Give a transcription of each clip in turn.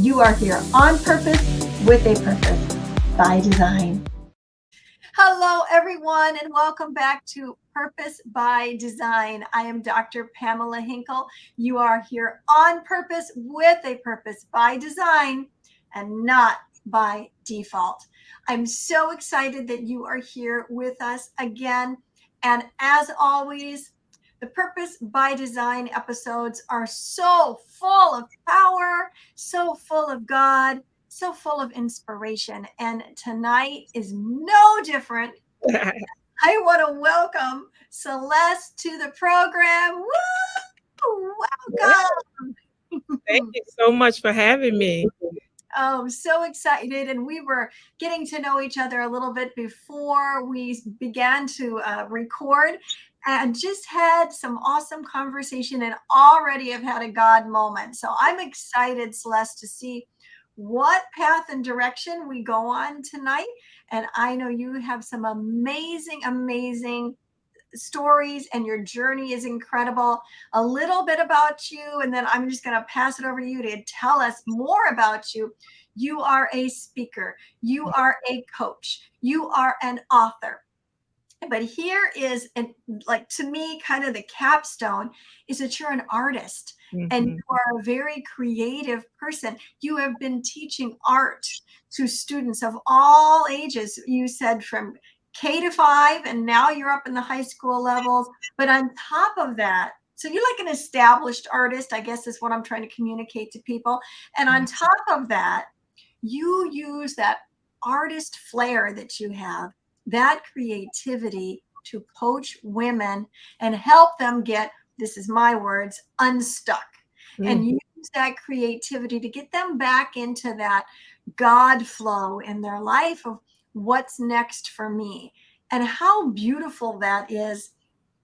You are here on purpose with a purpose by design. Hello, everyone, and welcome back to Purpose by Design. I am Dr. Pamela Hinkle. You are here on purpose with a purpose by design and not by default. I'm so excited that you are here with us again. And as always, the Purpose by Design episodes are so full of power, so full of God, so full of inspiration. And tonight is no different. I want to welcome Celeste to the program. Woo! Thank Welcome. you so much for having me. Oh, so excited. And we were getting to know each other a little bit before we began to record and just had some awesome conversation and already have had a God moment. So I'm excited, Celeste, to see what path and direction we go on tonight. And I know you have some amazing stories and your journey is incredible. A little bit about you, and then I'm just going to pass it over to you to tell us more about you. You are a speaker, you are a coach, you are an author. But here is, like, to me, kind of the capstone is that you're an artist and Mhm. you are a very creative person. You have been teaching art to students of all ages. You said from K-5, and now you're up in the high school levels. But on top of that, so you're like an established artist, I guess is what I'm trying to communicate to people. And on top of that, you use that artist flair that you have, that creativity, to coach women and help them get, this is my words, unstuck. And Mhm. use that creativity to get them back into that God flow in their life of what's next for me. And how beautiful that is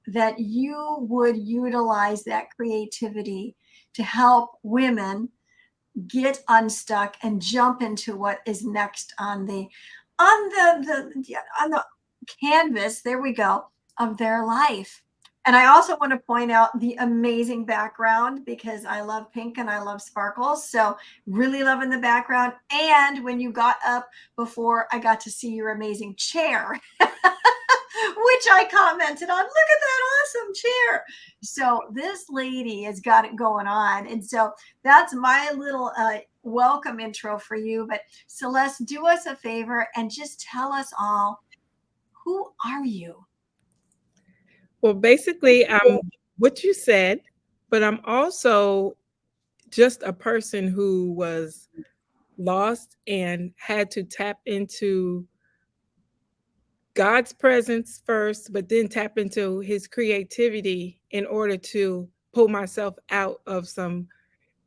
that you would utilize that creativity to help women get unstuck and jump into what is next on the canvas, there we go, of their life. And I also want to point out the amazing background because I love pink and I love sparkles. So really loving the background. And when you got up before, I got to see your amazing chair. Which I commented on. Look at that awesome chair. So this lady has got it going on. And so that's my little welcome intro for you. But Celeste, do us a favor and just tell us all, who are you? Well, basically, I'm what you said, but I'm also just a person who was lost and had to tap into God's presence first, but then tap into his creativity in order to pull myself out of some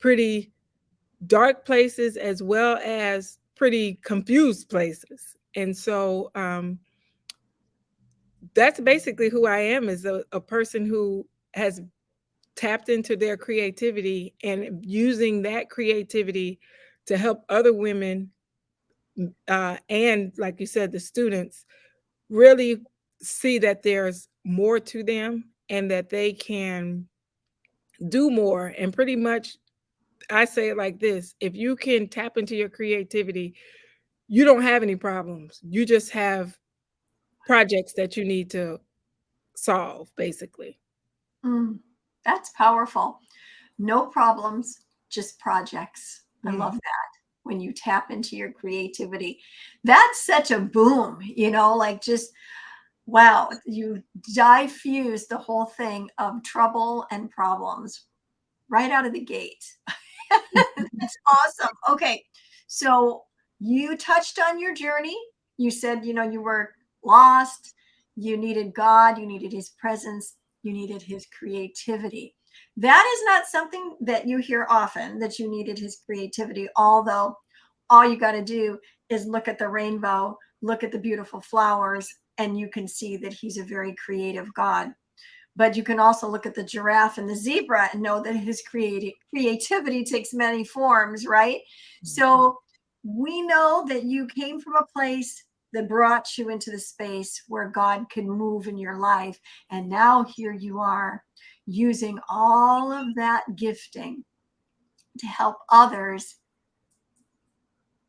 pretty dark places as well as pretty confused places. And so that's basically who I am, is a person who has tapped into their creativity and using that creativity to help other women and, like you said, the students really see that there's more to them and that they can do more. And pretty much, I say it like this: if you can tap into your creativity, you don't have any problems. You just have projects that you need to solve, basically. Mm, that's powerful. No problems, just projects. I love Mhm. that. When you tap into your creativity, that's such a boom, like just wow, you diffuse the whole thing of trouble and problems right out of the gate. That's awesome. Okay. So you touched on your journey. You said, you were lost. You needed God. You needed his presence. You needed his creativity. That is not something that you hear often, that you needed his creativity, although all you got to do is look at the rainbow, look at the beautiful flowers, and you can see that he's a very creative God. But you can also look at the giraffe and the zebra and know that his creativity takes many forms, right? So we know that you came from a place that brought you into the space where God can move in your life. And now here you are using all of that gifting to help others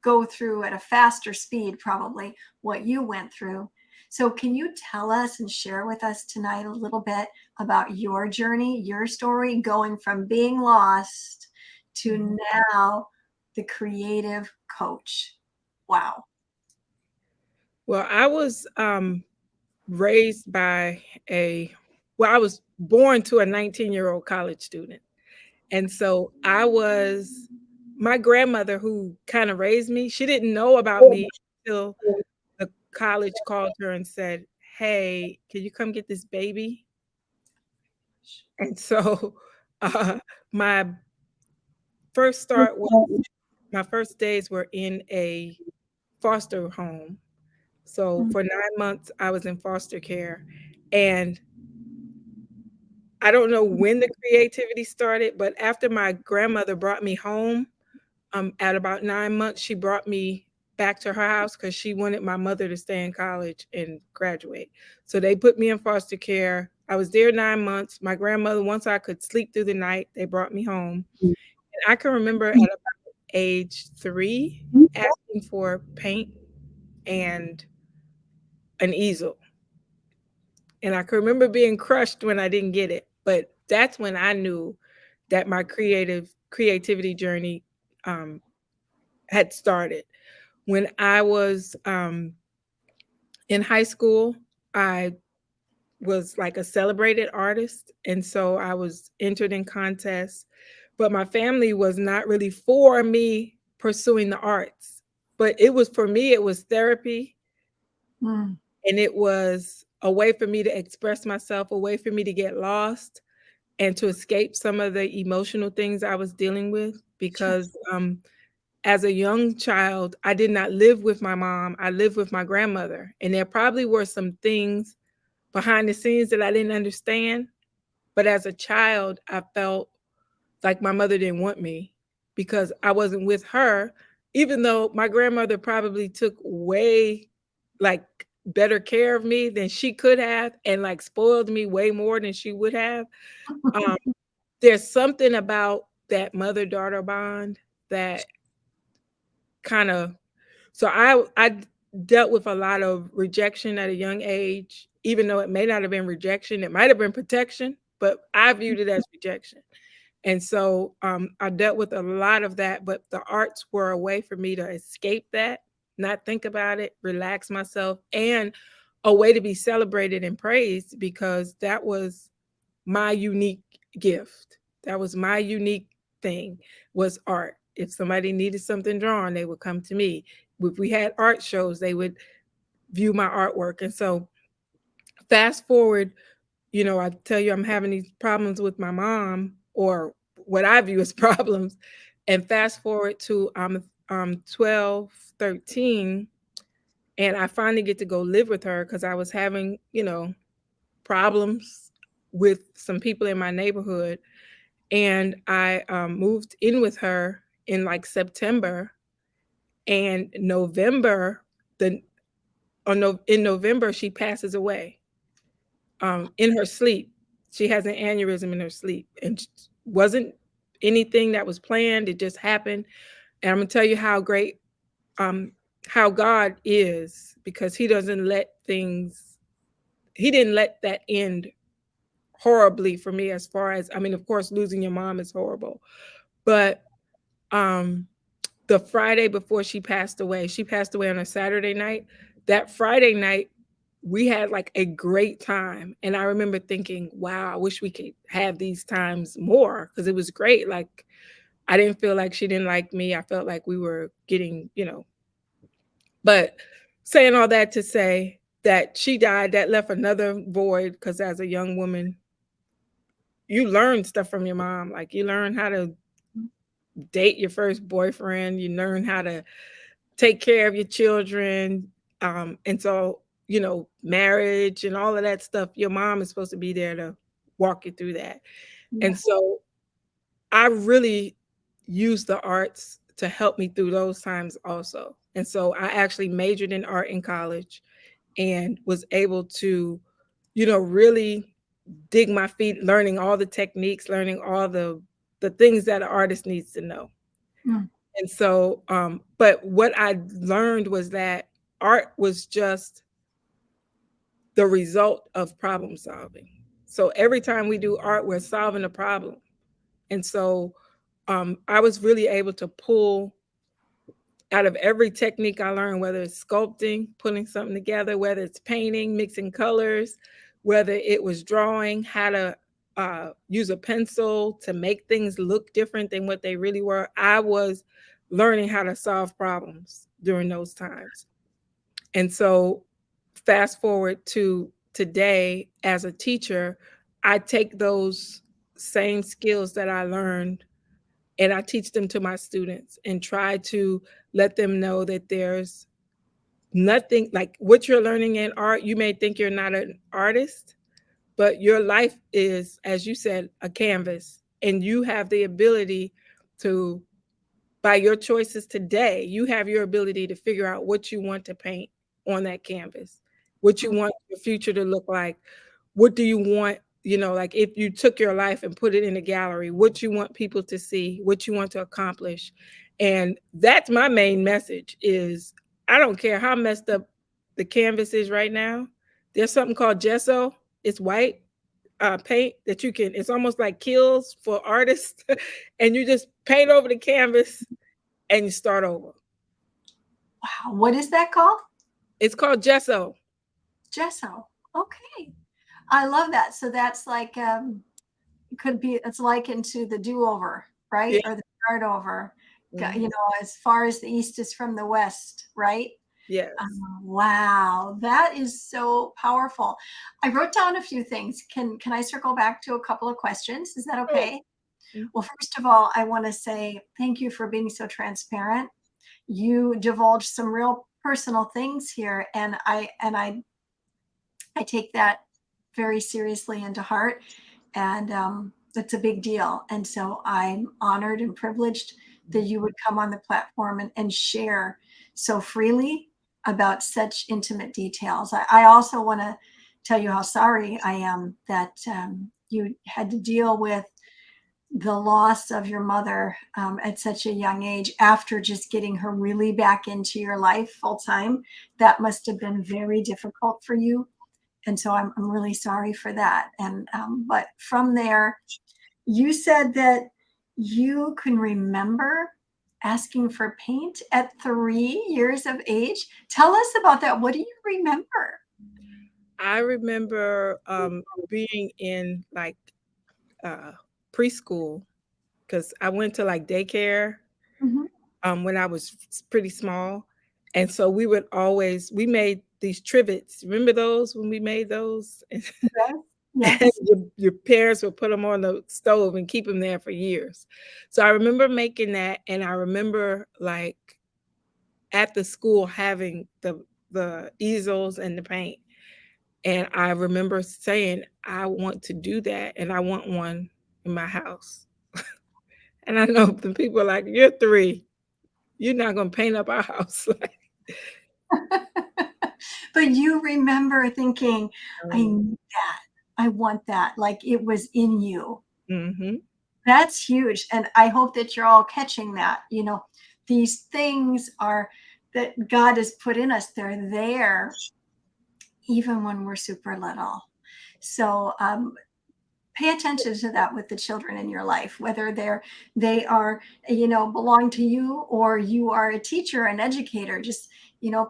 go through at a faster speed, probably what you went through. So, can you tell us and share with us tonight a little bit about your journey, your story, going from being lost to Mhm. now the creative coach? Wow. Well, I was raised by I was born to a 19-year-old college student. And so my grandmother who kind of raised me, she didn't know about me until the college called her and said, "Hey, can you come get this baby?" And so uh, my first start was my first days were in a foster home. So Mm, for 9 months, I was in foster care. And I don't know when the creativity started, but after my grandmother brought me home, at about 9 months, she brought me back to her house because she wanted my mother to stay in college and graduate. So they put me in foster care. I was there 9 months. My grandmother, once I could sleep through the night, they brought me home. And I can remember at about age 3 asking for paint and an easel. And I can remember being crushed when I didn't get it. But that's when I knew that my creativity journey um, had started. When I was in high school, I was like a celebrated artist. And so I was entered in contests, but my family was not really for me pursuing the arts. But it was for me, it was therapy, mm, and it was a way for me to express myself, a way for me to get lost and to escape some of the emotional things I was dealing with sure. because as a young child, I did not live with my mom. I lived with my grandmother. And there probably were some things behind the scenes that I didn't understand. But as a child, I felt like my mother didn't want me because I wasn't with her, even though my grandmother probably took way like better care of me than she could have and like spoiled me way more than she would have. Um, there's something about that mother daughter bond that kind of I dealt with a lot of rejection at a young age, even though it may not have been rejection, it might have been protection, but I viewed it as rejection. And so I dealt with a lot of that, but the arts were a way for me to escape that, not think about it, relax myself, and a way to be celebrated and praised because that was my unique gift. That was my unique thing was art. If somebody needed something drawn, they would come to me. If we had art shows, they would view my artwork. And so fast forward, I tell you I'm having these problems with my mom or what I view as problems. And fast forward to 12, 13, and I finally get to go live with her because I was having, problems with some people in my neighborhood. And I moved in with her in like September and November. The in November she passes away in her sleep. She has an aneurysm in her sleep, and wasn't anything that was planned. It just happened. And I'm gonna tell you um, how God is because He doesn't let things. He didn't let that end horribly for me. As far as I mean, of course, losing your mom is horrible, but um the Friday before she passed away on a Saturday night. That Friday night, we had like a great time. And I remember thinking, wow, I wish we could have these times more because it was great. Like, I didn't feel like she didn't like me. I felt like we were getting, but saying all that to say that she died, that left another void because as a young woman, you learn stuff from your mom. Like, you learn how to date your first boyfriend, you learn how to take care of your children. And so, marriage and all of that stuff, your mom is supposed to be there to walk you through that. And Yeah. so I really use the arts to help me through those times also. And so I actually majored in art in college and was able to, really dig my feet, learning all the techniques, learning all the things that an artist needs to know. Mm. And so, but what I learned was that art was just the result of problem solving. So every time we do art, we're solving a problem. And so I was really able to pull out of every technique I learned, whether it's sculpting, putting something together, whether it's painting, mixing colors, whether it was drawing, how to use a pencil to make things look different than what they really were. I was learning how to solve problems during those times. And so, fast forward to today as a teacher, I take those same skills that I learned and I teach them to my students and try to let them know that there's nothing like what you're learning in art. You may think you're not an artist, but your life is, as you said, a canvas, and you have the ability to, by your choices today, you have your ability to figure out what you want to paint on that canvas, what you want your future to look like. What do you want, like if you took your life and put it in a gallery, what you want people to see, what you want to accomplish. And that's my main message is I don't care how messed up the canvas is right now. There's something called gesso. It's white paint that you can, it's almost like kills for artists. And you just paint over the canvas and you start over. Wow. What is that called? It's called gesso. Gesso. Okay. I love that. So that's like, it could be, it's likened to the do-over, right? Yeah. Or the start over, Mhm. as far as the East is from the West, right? Yes. Wow, that is so powerful. I wrote down a few things. Can I circle back to a couple of questions? Is that Oh. okay? Well, first of all, I want to say thank you for being so transparent. You divulged some real personal things here, and I take that very seriously and to heart, and that's a big deal. And so I'm honored and privileged that you would come on the platform and share so freely about such intimate details. I also want to tell you how sorry I am that you had to deal with the loss of your mother at such a young age after just getting her really back into your life full time. That must have been very difficult for you, and so I'm really sorry for that. And but from there, you said that you can remember asking for paint at 3 years of age. Tell us about that. What do you remember? I remember being in like uh, preschool because I went to like daycare Mhm. when I was pretty small, and so we made these trivets. Remember those when we made those? Yes, And yes. your parents would put them on the stove and keep them there for years. So I remember making that, and I remember like at the school having the easels and the paint. And I remember saying, I want to do that and I want one in my house. And I know the people are like, you're 3. You're not gonna paint up our house. Like, But you remember thinking, I um, need that. I want that. Like it was in you. mhm. That's huge. And I hope that you're all catching that. These things are that God has put in us, they're there even when we're super little. So pay attention to that with the children in your life, whether they are belong to you or you are a teacher, an educator. Just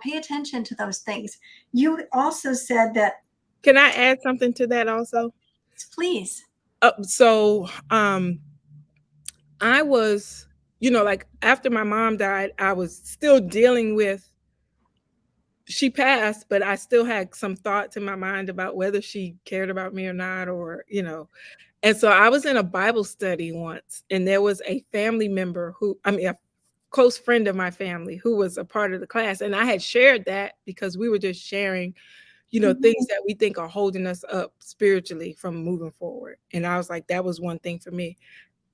pay attention to those things. You also said that, Can I add something to that also? please. So I was, like after my mom died, I was still dealing with she passed, but I still had some thoughts in my mind about whether she cared about me or not, and so I was in a Bible study once, and there was a family member a close friend of my family who was a part of the class. And I had shared that because we were just sharing, things Mhm. that we think are holding us up spiritually from moving forward. And I was like, that was one thing for me.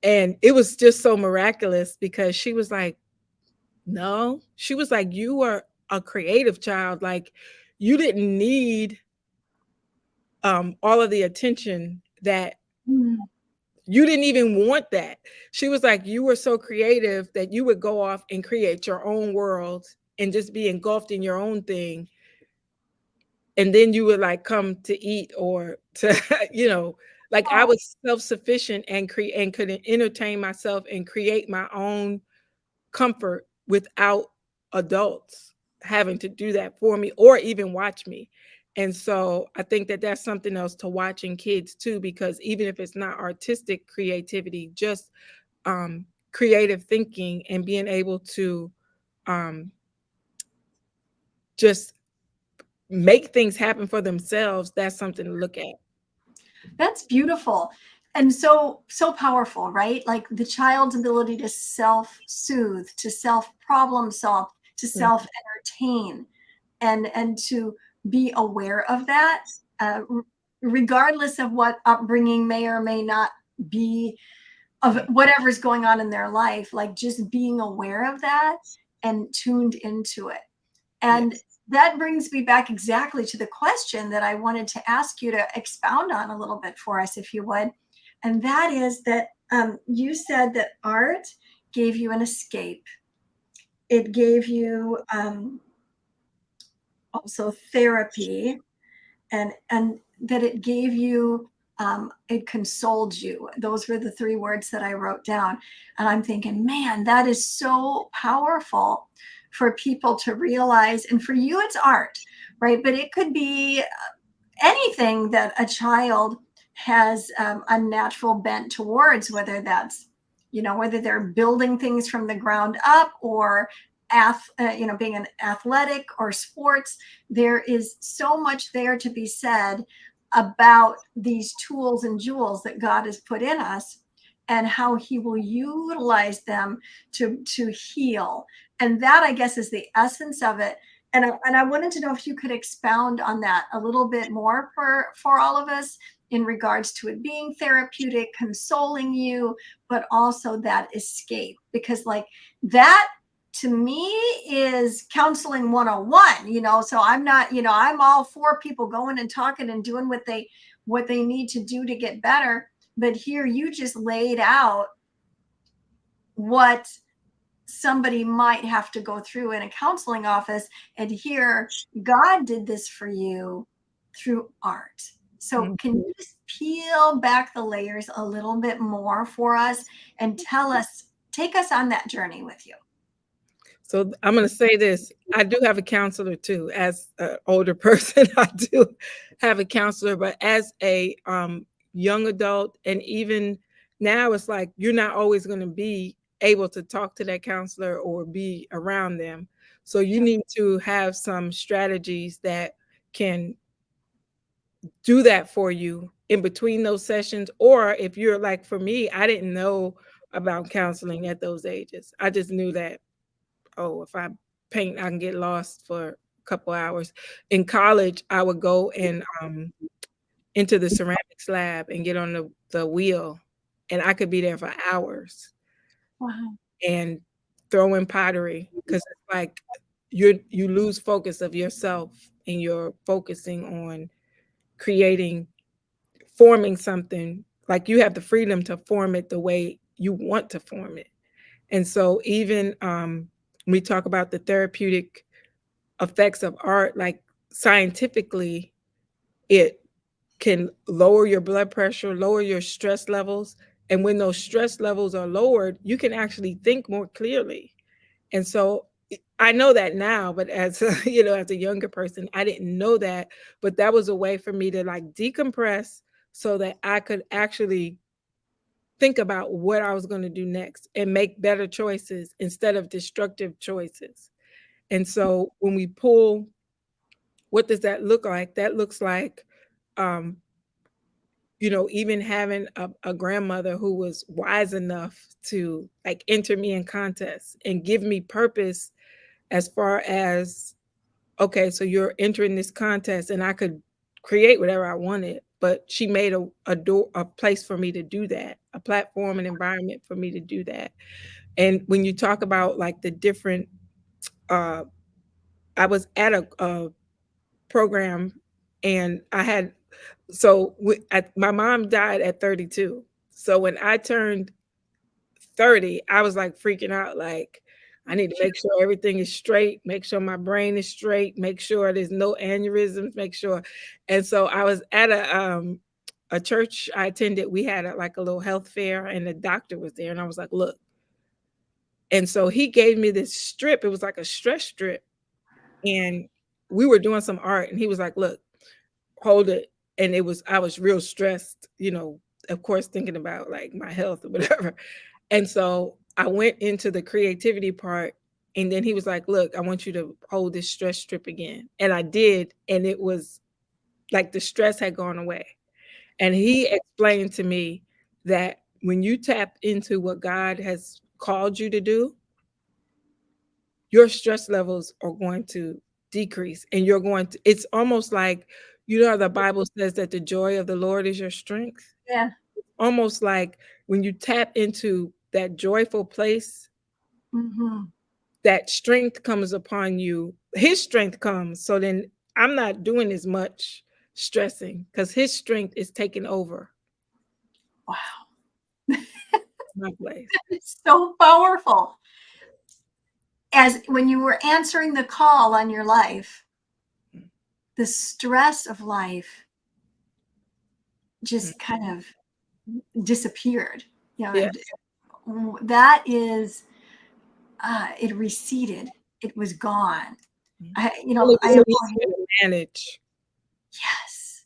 And it was just so miraculous because she was like, no, she was like, you were a creative child. Like, you didn't need all of the attention that Mm. you didn't even want that. She was like, you were so creative that you would go off and create your own world and just be engulfed in your own thing. And then you would like come to eat or to, like I Oh, was self-sufficient and create and could entertain myself and create my own comfort without adults having to do that for me or even watch me. And so I think that that's something else to watch in kids too, because even if it's not artistic creativity, just creative thinking and being able to um, just make things happen for themselves, that's something to look at. that's beautiful. And so powerful, right? Like the child's ability to self-soothe, to self-problem solve, to Mhm. self-entertain, and to be aware of that, regardless of what upbringing may or may not be of whatever's going on in their life, like just being aware of that and tuned into it. And Yes. that brings me back exactly to the question that I wanted to ask you to expound on a little bit for us, if you would. And that is that you said that art gave you an escape. It gave you also therapy, and that it gave you it consoled you. Those were the three words that I wrote down. And I'm thinking, man, that is so powerful for people to realize. And for you it's art, right? But it could be anything that a child has a natural bent towards, whether that's, whether they're building things from the ground up, or being an athletic or sports. There is so much there to be said about these tools and jewels that God has put in us, and how he will utilize them to heal. And that, I guess, is the essence of it. And I wanted to know if you could expound on that a little bit more for all of us, in regards to it being therapeutic, consoling you, but also that escape. Because, like, that to me is counseling 101, so I'm not, I'm all for people going and talking and doing what they need to do to get better. But here you just laid out what somebody might have to go through in a counseling office. And here, God did this for you through art. So, Mhm. can you just peel back the layers a little bit more for us and tell us, take us on that journey with you? So I'm going to say this. I do have a counselor too. As an older person, I do have a counselor, but as a young adult, and even now, it's like you're not always going to be able to talk to that counselor or be around them. So you Sure. need to have some strategies that can do that for you in between those sessions. Or if you're like, for me, I didn't know about counseling at those ages. I just knew that, oh, if I paint, I can get lost for a couple hours. In college, I would go and into the ceramics lab and get on the wheel, and I could be there for hours Wow. and throw in pottery, because it's like you lose focus of yourself and you're focusing on creating, forming something. Like you have the freedom to form it the way you want to form it. And so even we talk about the therapeutic effects of art, like scientifically, it can lower your blood pressure, lower your stress levels. And when those stress levels are lowered, you can actually think more clearly. And so I know that now, but as as a younger person, I didn't know that. But that was a way for me to like decompress so that I could actually think about what I was going to do next and make better choices instead of destructive choices. And so when we pull, what does that look like? That looks like, um, even having a grandmother who was wise enough to like enter me in contests and give me purpose, as far as, okay, so you're entering this contest and I could create whatever I wanted, but she made a door, a place for me to do that, a platform, an environment for me to do that. And when you talk about like the different, uh, I was at a program, and I had, so my mom died at 32. So when I turned 30, I was like freaking out, like, I need to make sure everything is straight, make sure my brain is straight, make sure there's no aneurysms, make sure. And so I was at a church I attended. We had like a little health fair, and the doctor was there, and I was like, look. And so he gave me this strip. It was like a stress strip, and we were doing some art, and he was like, look, hold it. And I was real stressed, of course, thinking about like my health or whatever. And so I went into the creativity part, and then he was like, look, I want you to hold this stress strip again. And I did. And it was like the stress had gone away. And he explained to me that when you tap into what God has called you to do, your stress levels are going to decrease, and it's almost like, the Bible says that the joy of the Lord is your strength. Yeah. Almost like when you tap into that joyful place, Mm-hmm. that strength comes upon you. His strength comes. So then I'm not doing as much stressing because his strength is taking over Wow. my place. It's so powerful. As when you were answering the call on your life, the stress of life just kind of disappeared. You Yes. know, that is, it receded. It was gone. Only I was am, easier to manage. yes,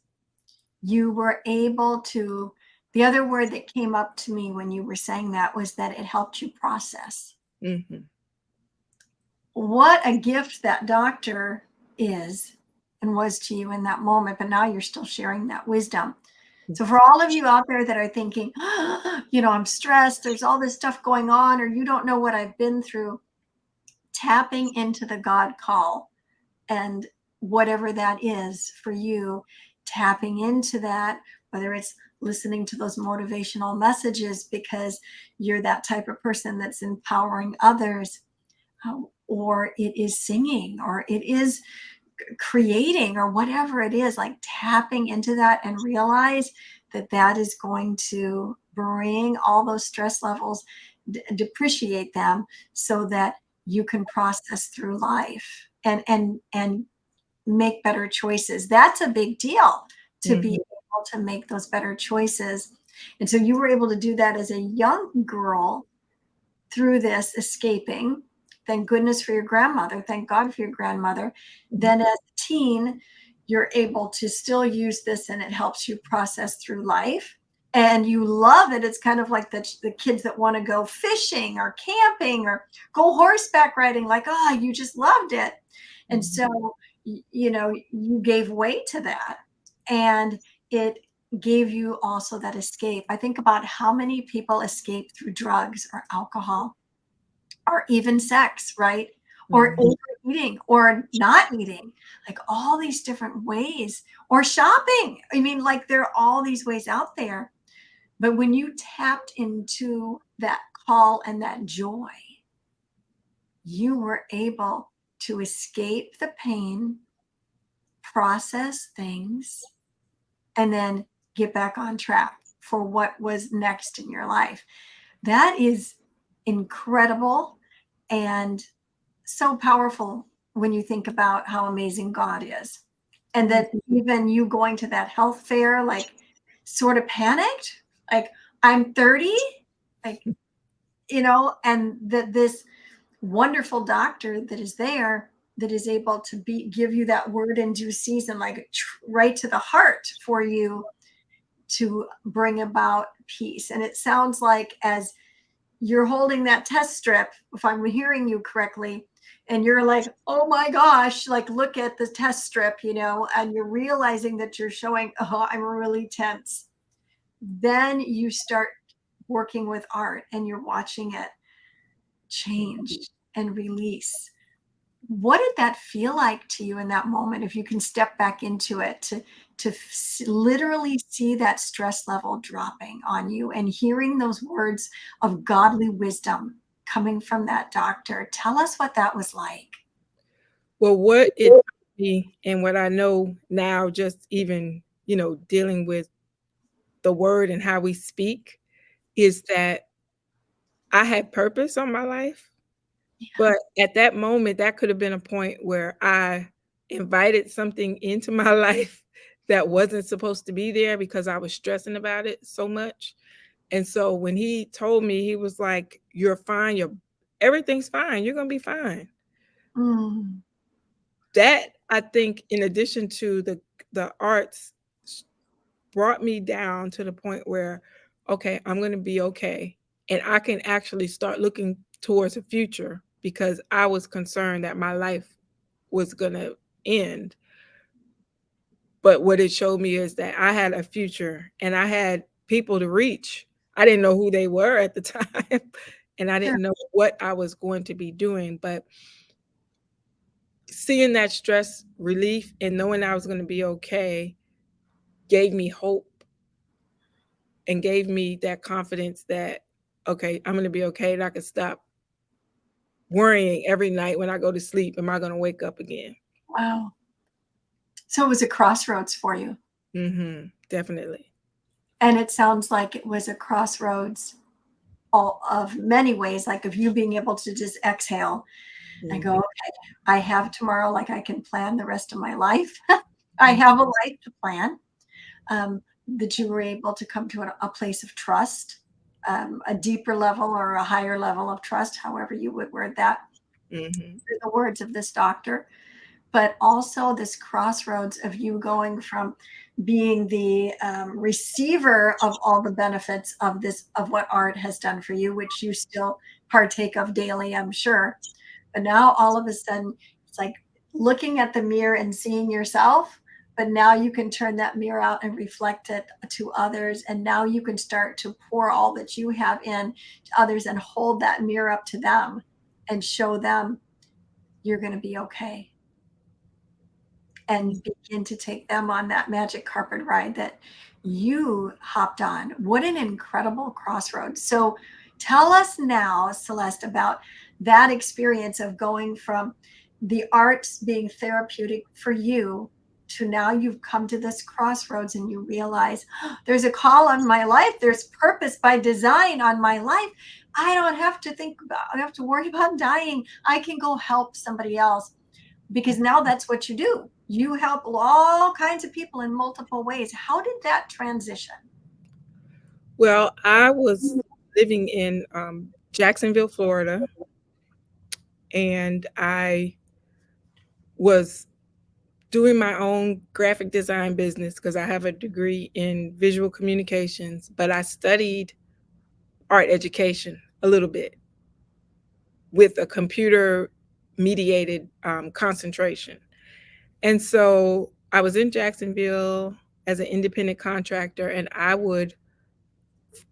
you were able to. The other word that came up to me when you were saying that was that it helped you process. Hmm. What a gift that doctor is and was to you in that moment, but now you're still sharing that wisdom. So for all of you out there that are thinking, I'm stressed, there's all this stuff going on, or you don't know what I've been through, tapping into the God call and whatever that is for you, tapping into that, whether it's listening to those motivational messages because you're that type of person that's empowering others, or it is singing, or it is creating, or whatever it is, like tapping into that and realize that that is going to bring all those stress levels, depreciate them so that you can process through life and make better choices. That's a big deal, to be Hmm. able to make those better choices. And so you were able to do that as a young girl through this, escaping. Thank goodness for your grandmother. Thank God for your grandmother. Then as a teen, you're able to still use this and it helps you process through life. And you love it. It's kind of like the kids that want to go fishing or camping or go horseback riding, like, you just loved it. And Hmm. so, you gave way to that. And it gave you also that escape. I think about how many people escape through drugs or alcohol or even sex, right? Or Hmm. overeating or not eating, like all these different ways, or shopping. I mean, like there are all these ways out there. But when you tapped into that call and that joy, you were able to escape the pain, process things, and then get back on track for what was next in your life. That is incredible and so powerful when you think about how amazing God is. And that even you going to that health fair, like sort of panicked, like I'm 30, like, and that this wonderful doctor that is there that is able to give you that word in due season, like right to the heart for you to bring about peace. And it sounds like as you're holding that test strip, if I'm hearing you correctly, and you're like, oh my gosh, like look at the test strip, and you're realizing that you're showing, oh, I'm really tense. Then you start working with art and you're watching it change and release. What did that feel like to you in that moment? If you can step back into it, to literally see that stress level dropping on you and hearing those words of godly wisdom coming from that doctor. Tell us what that was like. Well, what it taught me and what I know now, just even, dealing with the word and how we speak, is that I had purpose on my life, Yeah. but at that moment, that could have been a point where I invited something into my life that wasn't supposed to be there because I was stressing about it so much. And so when he told me, he was like, "You're fine. Everything's fine. You're gonna be fine." Mm. That, I think, in addition to the arts, s- brought me down to the point where, okay, I'm gonna be okay, and I can actually start looking towards the future because I was concerned that my life was gonna end. But what it showed me is that I had a future and I had people to reach. I didn't know who they were at the time, and I Sure. didn't know what I was going to be doing. But seeing that stress relief and knowing I was going to be okay gave me hope and gave me that confidence that, okay, I'm going to be okay. And I can stop worrying every night when I go to sleep. Am I going to wake up again? Wow. So it was a crossroads for you. Definitely. And it sounds like it was a crossroads all of many ways, like of you being able to just exhale and go, hmm okay, I have tomorrow, like I can plan the rest of my life. I hmm have a life to plan. That you were able to come to a place of trust, a deeper level or a higher level of trust, however you would word that, hmm through the words of this doctor. But also this crossroads of you going from being the receiver of all the benefits of this, of what art has done for you, which you still partake of daily, I'm sure. But now all of a sudden, it's like looking at the mirror and seeing yourself. But now you can turn that mirror out and reflect it to others. And now you can start to pour all that you have in to others and hold that mirror up to them and show them you're going to be okay, and begin to take them on that magic carpet ride that you hopped on. What an incredible crossroads. So tell us now, Celeste, about that experience of going from the arts being therapeutic for you to now you've come to this crossroads and you realize, "Oh, there's a call on my life. There's purpose by design on my life. I don't have to think about, I don't have to worry about dying. I can go help somebody else," because now that's what you do. You help all kinds of people in multiple ways. How did that transition? Well, I was living in Jacksonville, Florida, and I was doing my own graphic design business because I have a degree in visual communications, but I studied art education a little bit with a computer mediated concentration. And so I was in Jacksonville as an independent contractor, and I would,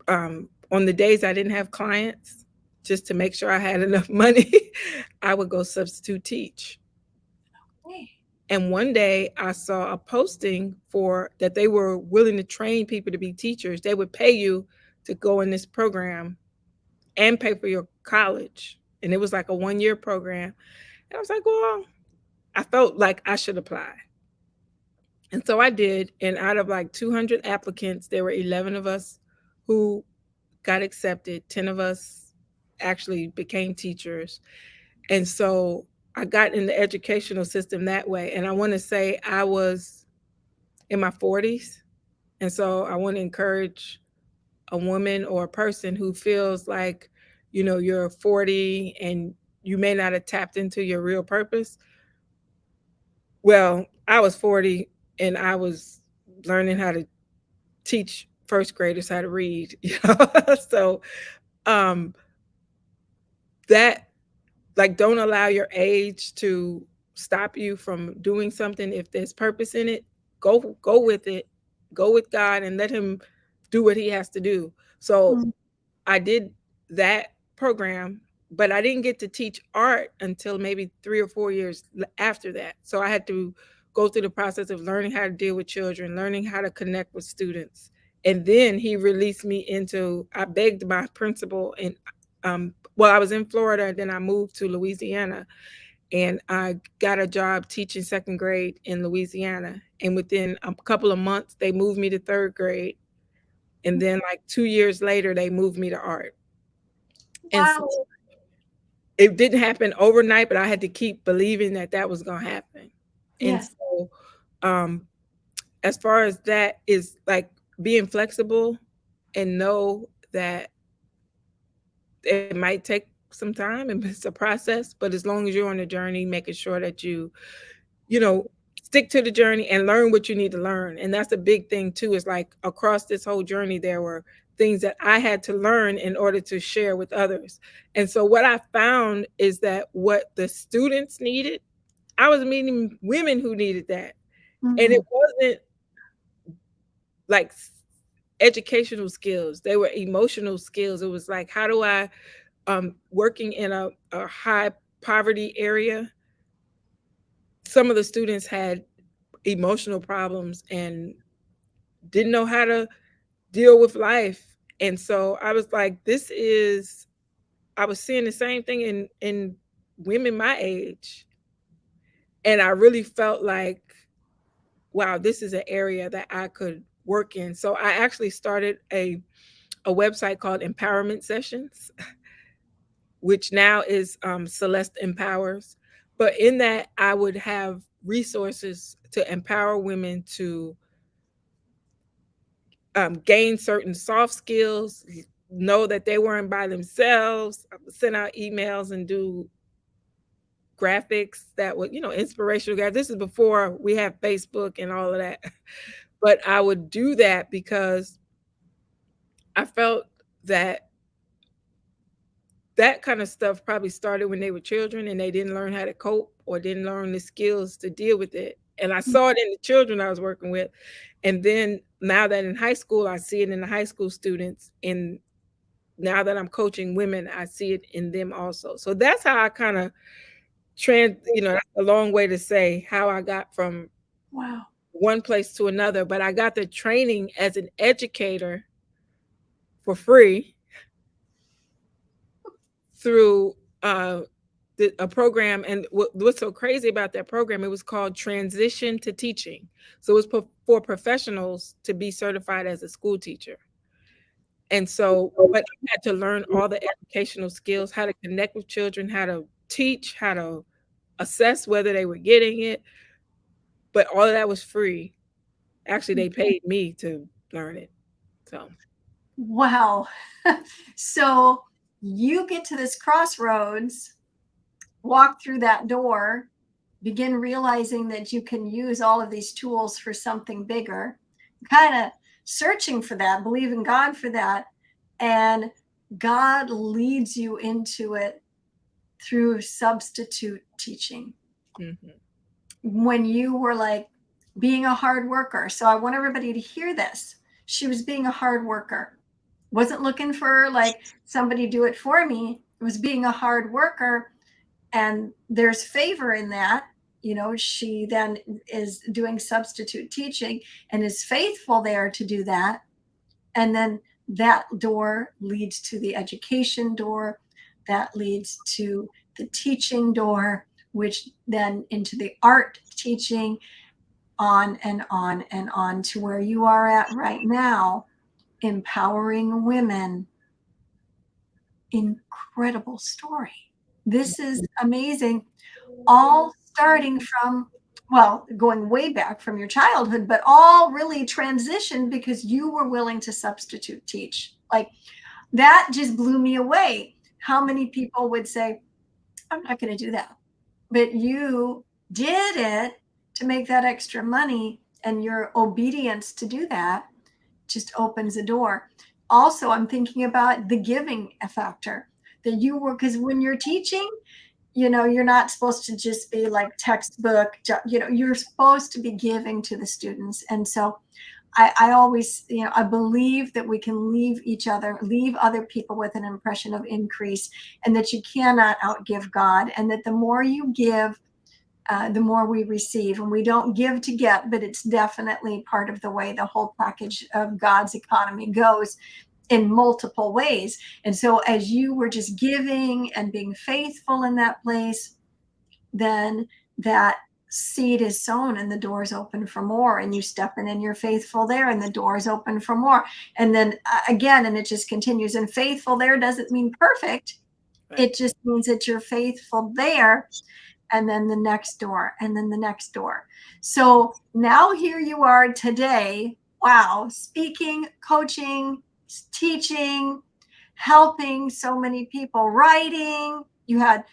on the days I didn't have clients, just to make sure I had enough money, I would go substitute teach. Hey. And one day I saw a posting for that they were willing to train people to be teachers. They would pay you to go in this program and pay for your college. And it was like a 1 year program. And I was like, well, I felt like I should apply. And so I did. And out of like 200 applicants, there were 11 of us who got accepted. 10 of us actually became teachers. And so I got in the educational system that way. And I want to say I was in my 40s. And so I want to encourage a woman or a person who feels like, you're 40 and you may not have tapped into your real purpose. Well, I was 40 and I was learning how to teach first graders how to read. So um that, like, don't allow your age to stop you from doing something. If there's purpose in it, go with it. Go with God and let him do what he has to do. So Mm. I did that program, but I didn't get to teach art until maybe 3 or 4 years after that. So I had to go through the process of learning how to deal with children, learning how to connect with students. And then he released me into, I begged my principal, and well, I was in Florida and then I moved to Louisiana, and I got a job teaching second grade in Louisiana. And within a couple of months, they moved me to third grade. And then like 2 years later, they moved me to art. And so Wow. it didn't happen overnight, but I had to keep believing that that was going to happen. And Yes. so, um, as far as that is like being flexible and know that it might take some time and it's a process, but as long as you're on the journey, making sure that you know, stick to the journey and learn what you need to learn. And that's a big thing too, is like across this whole journey, there were things that I had to learn in order to share with others. And so what I found is that what the students needed, I was meeting women who needed that. And it Mhm. wasn't like educational skills. They were emotional skills. It was like, how do I, working in a high poverty area, some of the students had emotional problems and didn't know how to deal with life. And so I was like, this is, I was seeing the same thing in women my age. And I really felt like, wow, this is an area that I could work in. So I actually started a website called Empowerment Sessions, which now is Celeste Empowers. But in that, I would have resources to empower women to gain certain soft skills, know that they weren't by themselves, send out emails and do graphics that would, inspirational graphics. This is before we have Facebook and all of that. But I would do that because I felt that that kind of stuff probably started when they were children and they didn't learn how to cope or didn't learn the skills to deal with it. And I saw it in the children I was working with. And then now that in high school, I see it in the high school students. And now that I'm coaching women, I see it in them also. So that's how I kind of that's a long way to say how I got from Wow. one place to another. But I got the training as an educator for free through a program. And what's so crazy about that program, it was called Transition to Teaching. So it was for professionals to be certified as a school teacher. And so, but I had to learn all the educational skills, how to connect with children, how to teach, how to assess whether they were getting it. But all of that was free. Actually, they paid me to learn it. So, Wow. So you get to this crossroads, walk through that door, begin realizing that you can use all of these tools for something bigger, kind of searching for that, believing God for that. And God leads you into it through substitute teaching. mhm. When you were like being a hard worker. So I want everybody to hear this. She was being a hard worker. Wasn't looking for like somebody do it for me. It was being a hard worker, and there's favor in that. She then is doing substitute teaching and is faithful there to do that. And then that door leads to the education door, that leads to the teaching door, which then into the art teaching, on and on and on to where you are at right now, empowering women. Incredible story. This is amazing. All starting from, well, going way back from your childhood, but all really transitioned because you were willing to substitute teach. Like that just blew me away. How many people would say, I'm not going to do that? But you did it to make that extra money, and your obedience to do that just opens a door. Also, I'm thinking about the giving factor that you were, because when you're teaching, you're not supposed to just be like textbook, you're supposed to be giving to the students. And so I always, I believe that we can leave other people with an impression of increase, and that you cannot outgive God, and that the more you give, the more we receive. And we don't give to get, but it's definitely part of the way the whole package of God's economy goes in multiple ways. And so as you were just giving and being faithful in that place, then that seed is sown and the doors open for more, and you step in and you're faithful there and the doors open for more. And then again, and it just continues. And faithful there doesn't mean perfect. Right. It just means that you're faithful there, and then the next door, and then the next door. So now here you are today. Wow, speaking, coaching, teaching, helping so many people, writing. You have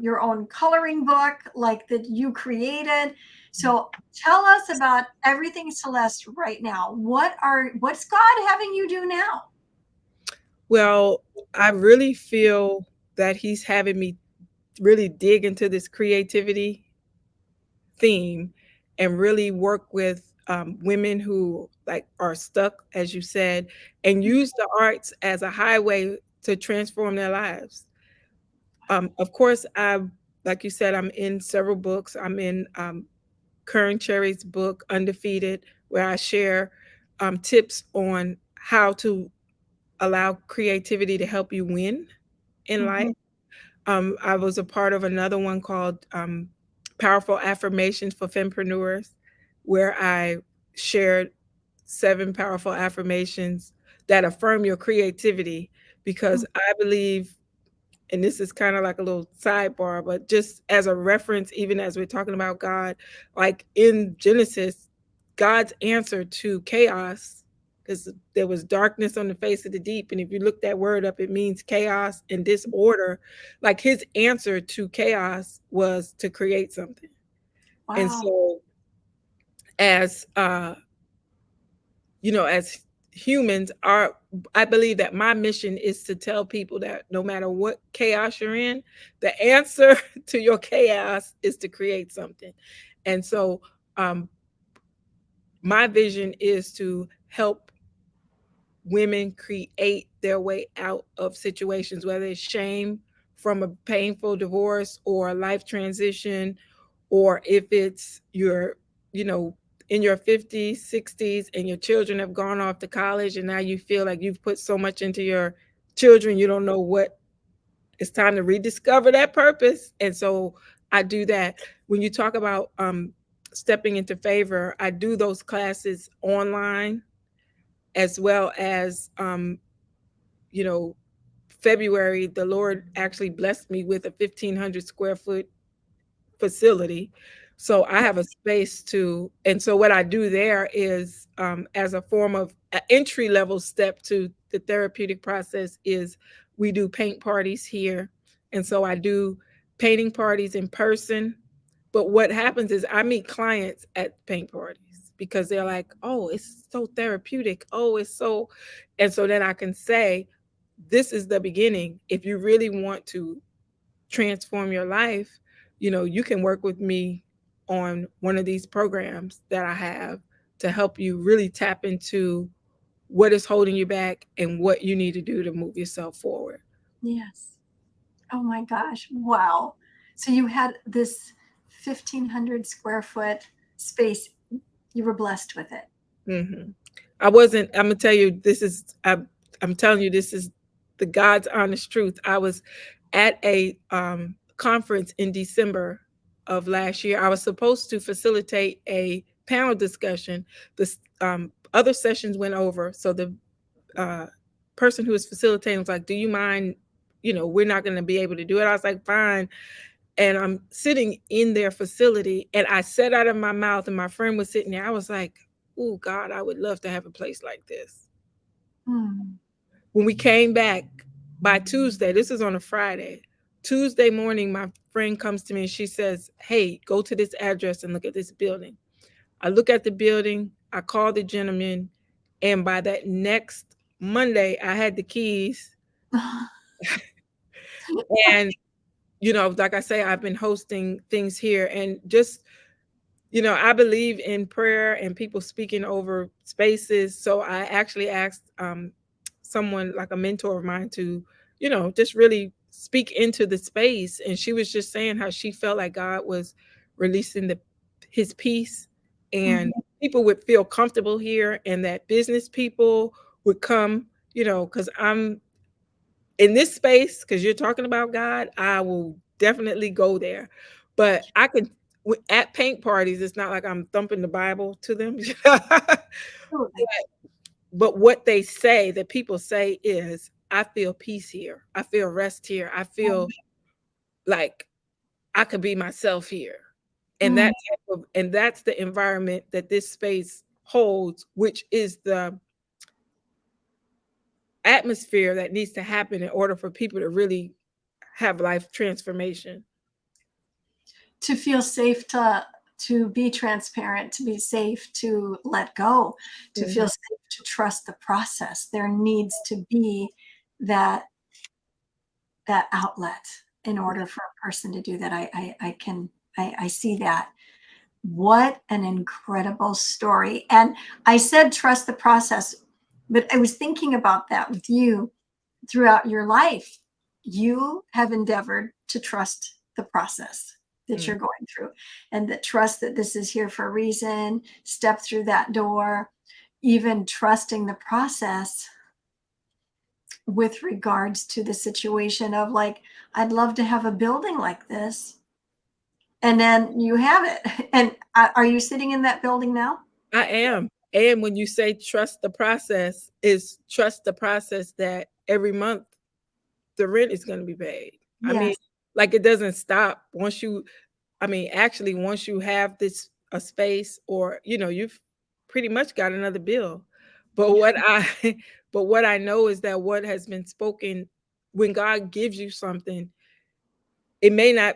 your own coloring book like that you created. So tell us about everything, Celeste, right now. What's God having you do now? Well, I really feel that he's having me really dig into this creativity theme and really work with women who like are stuck, as you said, and use the arts as a highway to transform their lives. Of course, like you said, I'm in several books. I'm in Kern Cherry's book, Undefeated, where I share tips on how to allow creativity to help you win in life. Mm-hmm. I was a part of another one called Powerful Affirmations for Fempreneurs, where I shared 7 powerful affirmations that affirm your creativity. Because I believe, and this is kind of like a little sidebar, but just as a reference, even as we're talking about God, like in Genesis, God's answer to chaos, because there was darkness on the face of the deep. And if you look that word up, it means chaos and disorder. Like his answer to chaos was to create something. And Wow. so as as humans, our I believe that my mission is to tell people that no matter what chaos you're in, the answer to your chaos is to create something. And so um, my vision is to help women create their way out of situations, whether it's shame from a painful divorce or a life transition, or if it's you know, in your 50s, 60s, and your children have gone off to college, and now you feel like you've put so much into your children, you don't know what it's time to rediscover that purpose. And so I do that. When you talk about stepping into favor, I do those classes online as well as you know, February, the Lord actually blessed me with a 1,500 square foot facility. So I have a space to, and so what I do there is, as a form of an entry level step to the therapeutic process, is we do paint parties here. And so I do painting parties in person. But what happens is I meet clients at paint parties because they're like, oh, it's so therapeutic. Oh, it's so, and so then I can say, this is the beginning. If you really want to transform your life, you can work with me on one of these programs that I have to help you really tap into what is holding you back and what you need to do to move yourself forward. Yes. Oh my gosh. Wow. So you had this 1,500 square foot space. You were blessed with it. hmm I wasn't, I'm gonna tell you, I'm telling you, this is the God's honest truth. I was at a conference in December of last year. I was supposed to facilitate a panel discussion. The other sessions went over. So the uh, person who was facilitating was like, do you mind? We're not going to be able to do it. I was like, fine. And I'm sitting in their facility and I said out of my mouth, and my friend was sitting there. I was like, oh, God, I would love to have a place like this. Hmm. When we came back by Tuesday, this is on a Friday. Tuesday morning, my friend comes to me and she says, hey, go to this address and look at this building. I look at the building, I call the gentleman, and by that next Monday, I had the keys. And, like I say, I've been hosting things here, and just, I believe in prayer and people speaking over spaces. So I actually asked someone, like a mentor of mine, to, just really speak into the space. And she was just saying how she felt like God was releasing his peace, and Mhm. people would feel comfortable here, and that business people would come, because I'm in this space, because you're talking about God, I will definitely go there. But I can, at paint parties, it's not like I'm thumping the Bible to them. but, Absolutely. but what they say, that people say, is, I feel peace here. I feel rest here. I feel like I could be myself here. And Mm, and that's the environment that this space holds, which is the atmosphere that needs to happen in order for people to really have life transformation. to feel safe, to be transparent, to be safe, to let go, to feel Mhm. safe, to trust the process. There needs to be that that outlet in order for a person to do that. I see that. What an incredible story. And I said trust the process, but I was thinking about that with you throughout your life. You have endeavored to trust the process that Mm. you're going through, and that trust that this is here for a reason, step through that door, even trusting the process with regards to the situation of, like, I'd love to have a building like this. And then you have it. And are you sitting in that building now? I am. And when you say trust the process, is trust the process that every month the rent is going to be paid. I mean, Yes. like, it doesn't stop once you, I mean, actually, once you have this a space, or you've pretty much got another bill. But but what I know is that what has been spoken, when God gives you something, it may not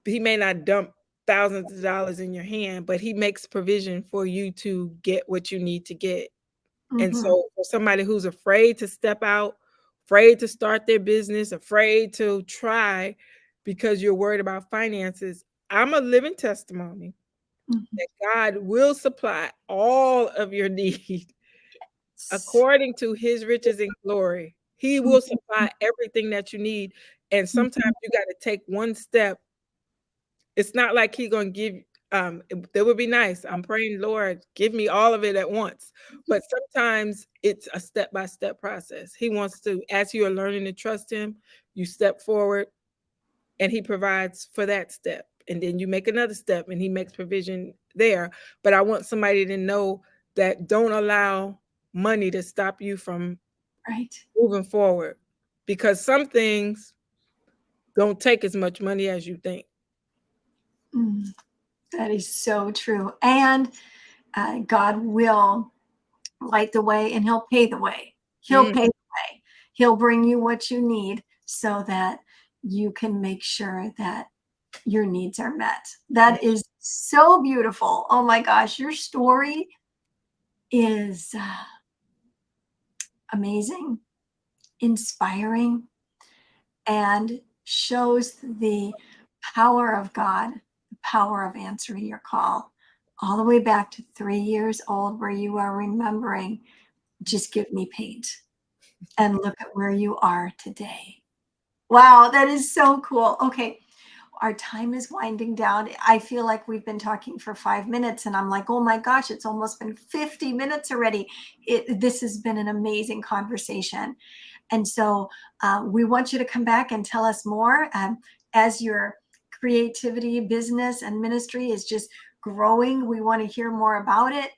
he may not dump thousands of dollars in your hand, but he makes provision for you to get what you need to get. And Mm-hmm. so for somebody who's afraid to step out, afraid to start their business, afraid to try because you're worried about finances, I'm a living testimony Mm-hmm. that God will supply all of your need according to his riches and glory. He will supply everything that you need. And sometimes you got to take one step. It's not like he's going to give that would be nice. I'm praying, Lord, give me all of it at once. But sometimes it's a step-by-step process. He wants to, as you are learning to trust him, you step forward and he provides for that step. And then you make another step and he makes provision there. But I want somebody to know that don't allow money to stop you from Right. moving forward, because some things don't take as much money as you think. Mm, that is so true. And God will light the way, and he'll pay the way. He'll Mm. pay the way. He'll bring you what you need so that you can make sure that your needs are met. That is so beautiful. Oh my gosh, your story is amazing, inspiring, and shows the power of God, the power of answering your call, all the way back to 3 years old, where you are remembering, just give me paint. And look at where you are today. Wow, that is so cool. Okay, our time is winding down. I feel like we've been talking for 5 minutes, and I'm like, oh my gosh, it's almost been 50 minutes already. This has been an amazing conversation. And so we want you to come back and tell us more as your creativity, business, and ministry is just growing. We want to hear more about it.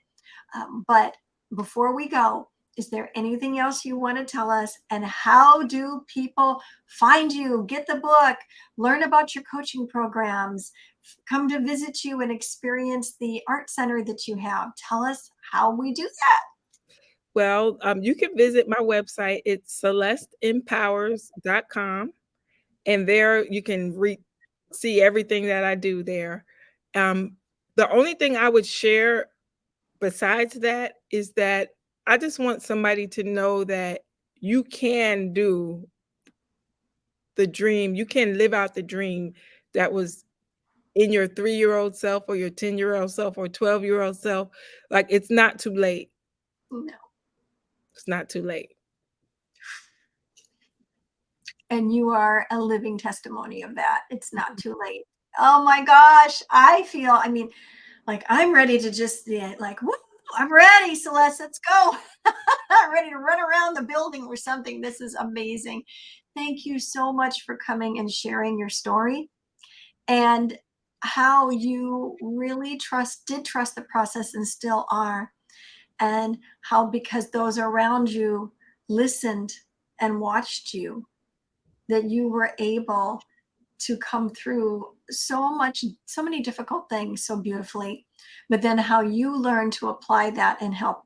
But before we go, is there anything else you want to tell us? And how do people find you, get the book, learn about your coaching programs, come to visit you and experience the art center that you have? Tell us how we do that. Well, you can visit my website. It's celesteempowers.com. And there you can see everything that I do there. Um, the only thing I would share besides that is that I just want somebody to know that you can do the dream. You can live out the dream that was in your 3-year-old self, or your 10-year-old self, or 12-year-old self. Like, it's not too late. No. It's not too late. And you are a living testimony of that. It's not too late. Oh my gosh. I feel, I mean, like I'm ready to just be like, woo, I'm ready, Celeste, let's go. I'm ready to run around the building or something. This is amazing. Thank you so much for coming and sharing your story. And how you really did trust the process and still are, and how, because those around you listened and watched you, that you were able to come through so many difficult things so beautifully, but then how you learn to apply that and help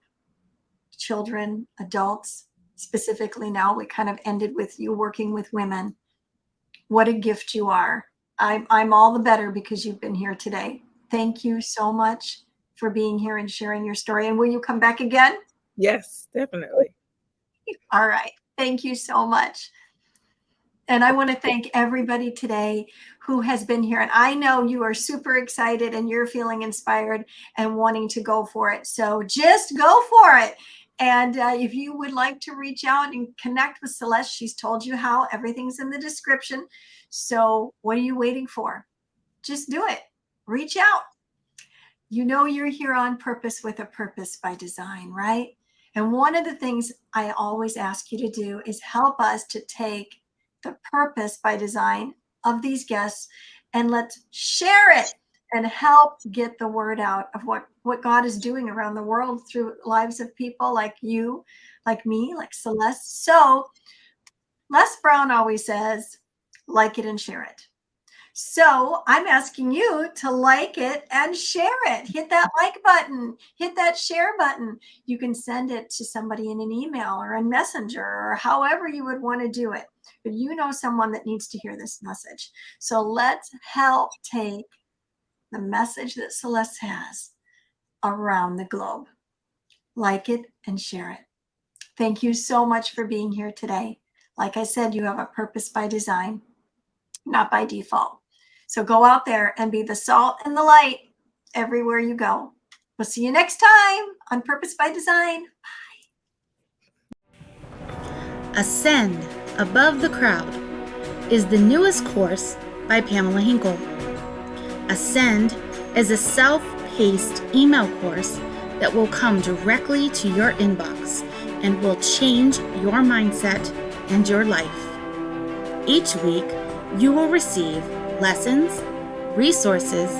children, adults. Specifically, now we kind of ended with you working with women. What a gift you are. I'm all the better because you've been here today. Thank you so much for being here and sharing your story. And will you come back again? Yes, definitely. All right. Thank you so much. And I want to thank everybody today who has been here. And I know you are super excited and you're feeling inspired and wanting to go for it. So just go for it. And if you would like to reach out and connect with Celeste, she's told you how. Everything's in the description. So what are you waiting for? Just do it. Reach out. You know you're here on purpose with a purpose by design, right? And one of the things I always ask you to do is help us to take the purpose by design of these guests and let's share it and help get the word out of what God is doing around the world through lives of people like you, like me, like Celeste. So Les Brown always says, like it and share it. So I'm asking you to like it and share it. Hit that like button, hit that share button. You can send it to somebody in an email or a messenger or however you would want to do it. But you know someone that needs to hear this message. So let's help take the message that Celeste has around the globe. Like it and share it. Thank you so much for being here today. Like I said, you have a purpose by design, not by default. So go out there and be the salt and the light everywhere you go. We'll see you next time on Purpose by Design. Ascend Above the Crowd is the newest course by Pamela Hinkle. Ascend is a self-paced email course that will come directly to your inbox and will change your mindset and your life. Each week, you will receive lessons, resources,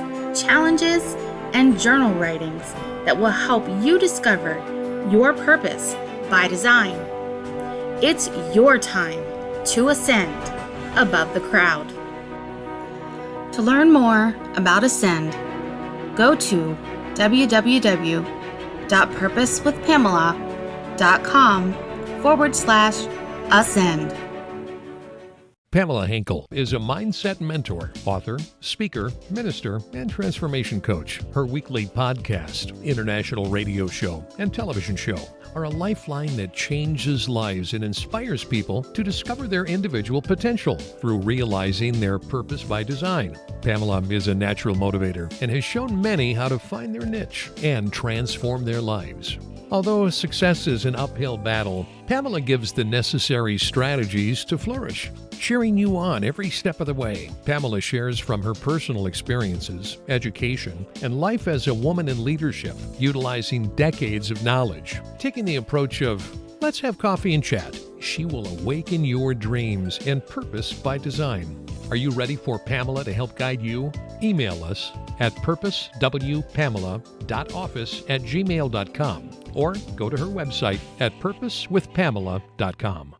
challenges, and journal writings that will help you discover your purpose by design. It's your time to ascend above the crowd. To learn more about Ascend, go to www.purposewithpamela.com/ascend. Pamela Hinkle is a mindset mentor, author, speaker, minister, and transformation coach. Her weekly podcast, international radio show, and television show are a lifeline that changes lives and inspires people to discover their individual potential through realizing their purpose by design. Pamela is a natural motivator and has shown many how to find their niche and transform their lives. Although success is an uphill battle, Pamela gives the necessary strategies to flourish, cheering you on every step of the way. Pamela shares from her personal experiences, education, and life as a woman in leadership, utilizing decades of knowledge. Taking the approach of, let's have coffee and chat, she will awaken your dreams and purpose by design. Are you ready for Pamela to help guide you? Email us at purposewpamela.office@gmail.com or go to her website at purposewithpamela.com.